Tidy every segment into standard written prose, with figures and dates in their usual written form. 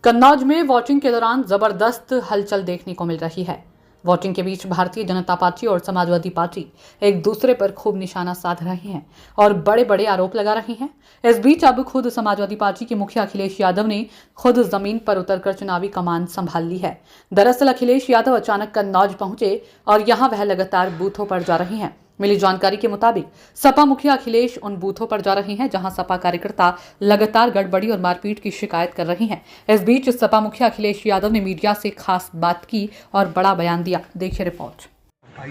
कन्नौज में वोटिंग के दौरान जबरदस्त हलचल देखने को मिल रही है। वोटिंग के बीच भारतीय जनता पार्टी और समाजवादी पार्टी एक दूसरे पर खूब निशाना साध रहे हैं और बड़े बड़े आरोप लगा रहे हैं। इस बीच अब खुद समाजवादी पार्टी के मुखिया अखिलेश यादव ने खुद जमीन पर उतरकर चुनावी कमान संभाल ली है। दरअसल अखिलेश यादव अचानक कन्नौज पहुंचे और यहां वह लगातार बूथों पर जा रहे हैं। मिली जानकारी के मुताबिक सपा मुखिया अखिलेश उन बूथों पर जा रहे हैं जहां सपा कार्यकर्ता लगातार गड़बड़ी और मारपीट की शिकायत कर रहे हैं। इस बीच सपा मुखिया अखिलेश यादव ने मीडिया से खास बात की और बड़ा बयान दिया। देखिए रिपोर्ट।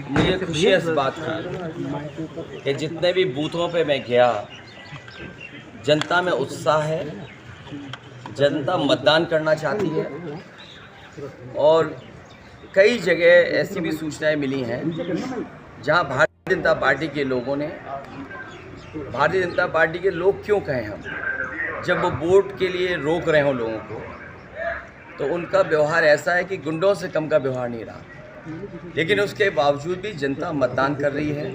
मुझे खुशी है इस बात की कि जितने भी बूथों पे मैं गया, जनता में उत्साह है, जनता मतदान करना चाहती है और कई जगह ऐसी भी सूचनाएं मिली हैं जहां भारतीय जनता पार्टी के लोगों ने, भारतीय जनता पार्टी के लोग क्यों कहें हम, जब वो वोट के लिए रोक रहे हों लोगों को, तो उनका व्यवहार ऐसा है कि गुंडों से कम का व्यवहार नहीं रहा। लेकिन उसके बावजूद भी जनता मतदान कर रही है।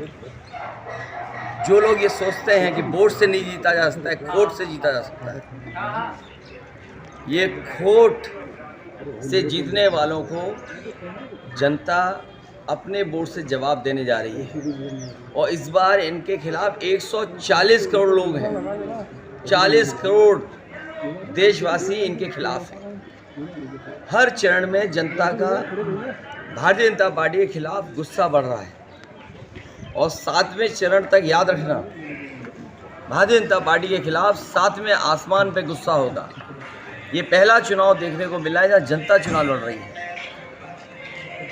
जो लोग ये सोचते हैं कि वोट से नहीं जीता जा सकता है, खोट से जीता जा सकता है, ये खोट से जीतने वालों को जनता अपने वोट से जवाब देने जा रही है। और इस बार इनके खिलाफ 140 करोड़ लोग हैं, 40 करोड़ देशवासी इनके खिलाफ हैं। हर चरण में जनता का भारतीय जनता पार्टी के खिलाफ गुस्सा बढ़ रहा है और 7वें चरण तक याद रखना, भारतीय जनता पार्टी के खिलाफ 7वें आसमान पे गुस्सा होगा। ये पहला चुनाव देखने को मिला है जहाँ जनता चुनाव लड़ रही है।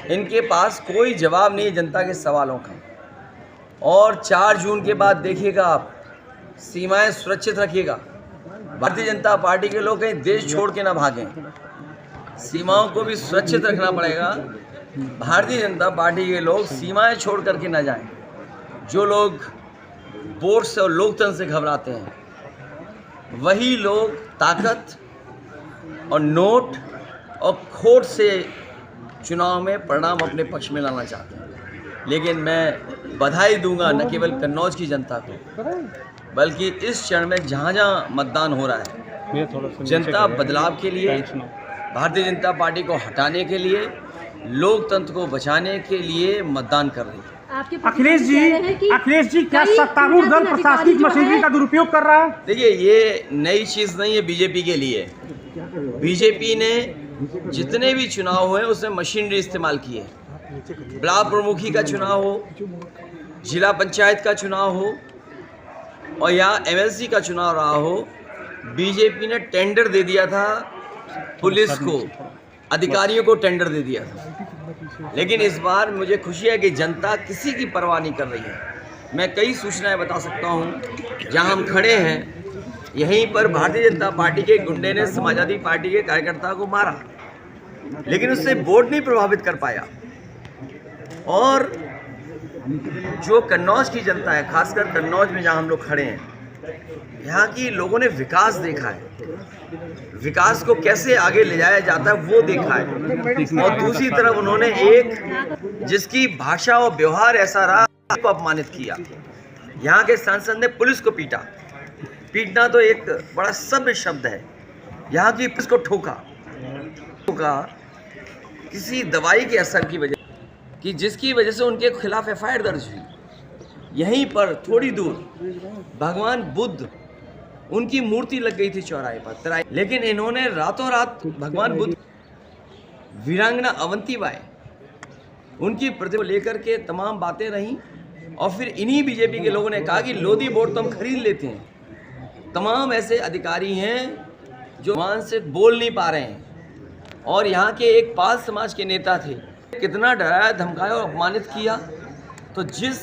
इनके पास कोई जवाब नहीं है जनता के सवालों का। और 4 जून के बाद देखिएगा आप, सीमाएं सुरक्षित रखिएगा। भारतीय जनता पार्टी के लोग कहीं देश छोड़ के ना भागें, सीमाओं को भी सुरक्षित रखना पड़ेगा। भारतीय जनता पार्टी के लोग सीमाएं छोड़ करके ना जाएं। जो लोग वोट से और लोकतंत्र से घबराते हैं, वही लोग ताकत और नोट और खोट से चुनाव में परिणाम अपने पक्ष में लाना चाहते हैं। लेकिन मैं बधाई दूंगा न केवल कन्नौज की जनता को, बल्कि इस क्षण में जहाँ जहाँ मतदान हो रहा है, जनता बदलाव के लिए, भारतीय जनता पार्टी को हटाने के लिए, लोकतंत्र को बचाने के लिए मतदान कर रही है। अखिलेश जी क्या सत्तारूढ़ दल प्रशासनिक मशीनरी का दुरुपयोग कर रहा है? देखिए, ये नई चीज़ नहीं है बीजेपी के लिए। बीजेपी ने जितने भी चुनाव हुए उसमें मशीनरी इस्तेमाल की है। ब्लॉक प्रमुखी का चुनाव हो, जिला पंचायत का चुनाव हो और या एमएलसी का चुनाव रहा हो, बीजेपी ने टेंडर दे दिया था पुलिस को, अधिकारियों को टेंडर दे दिया था। लेकिन इस बार मुझे खुशी है कि जनता किसी की परवाह नहीं कर रही है। मैं कई सूचनाएं बता सकता हूं जहां हम खड़े हैं, यहीं पर भारतीय जनता पार्टी के गुंडे ने समाजवादी पार्टी के कार्यकर्ता को मारा, लेकिन उससे वोट नहीं प्रभावित कर पाया। और जो कन्नौज की जनता है, खासकर कन्नौज में जहां हम लोग खड़े हैं, यहाँ की लोगों ने विकास देखा है, विकास को कैसे आगे ले जाया जाता है वो देखा है। और दूसरी तरफ उन्होंने एक जिसकी भाषा और व्यवहार ऐसा रहा को अपमानित किया। यहाँ के सांसद ने पुलिस को पीटा। पीटना तो एक बड़ा सभ्य शब्द है। यहाँ की पुलिस को ठोका किसी दवाई के असर की वजह, कि जिसकी वजह से उनके खिलाफ एफआईआर दर्ज हुई। यहीं पर थोड़ी दूर भगवान बुद्ध, उनकी मूर्ति लग गई थी चौराहे पर, लेकिन इन्होंने रातों रात भगवान बुद्ध, वीरांगना अवंतीबाई, उनकी प्रतिमा लेकर के तमाम बातें रहीं। और फिर इन्हीं बीजेपी के लोगों ने कहा कि लोधी वोट तो हम खरीद लेते हैं। तमाम ऐसे अधिकारी हैं जो मान से बोल नहीं पा रहे हैं। और यहाँ के एक पाल समाज के नेता थे, कितना डराया, धमकाया और अपमानित किया। तो जिस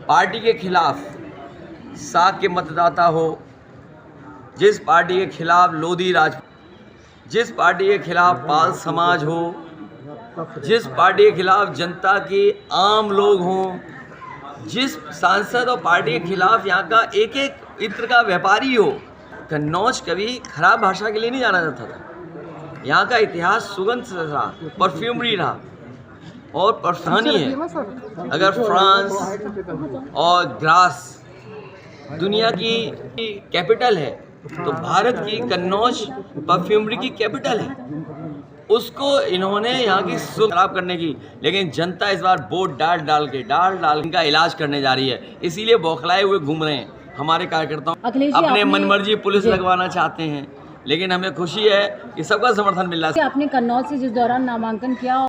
पार्टी के खिलाफ साग के मतदाता हो, जिस पार्टी के खिलाफ लोधी राज, जिस पार्टी के खिलाफ पाल समाज हो, जिस पार्टी के खिलाफ जनता के आम लोग हों, जिस सांसद और पार्टी के खिलाफ यहाँ का एक एक इत्र का व्यापारी हो, कन्नौज कभी खराब भाषा के लिए नहीं जाना जाता था। यहाँ का इतिहास सुगंध से रहा, परफ्यूमरी रहा और परफानी है। अगर फ्रांस और ग्रास दुनिया की कैपिटल है, तो भारत की कन्नौज परफ्यूमरी की कैपिटल है, उसको इन्होंने यहाँ की सुख खराब करने की, लेकिन जनता इस बार वोट डाल के इनका इलाज करने जा रही है, इसीलिए बौखलाए हुए घूम रहे हैं। हमारे कार्यकर्ता अपने मनमर्जी पुलिस लगवाना चाहते हैं, लेकिन हमें खुशी है कि सबका समर्थन मिल रहा है। आपने कन्नौज से जिस दौरान नामांकन किया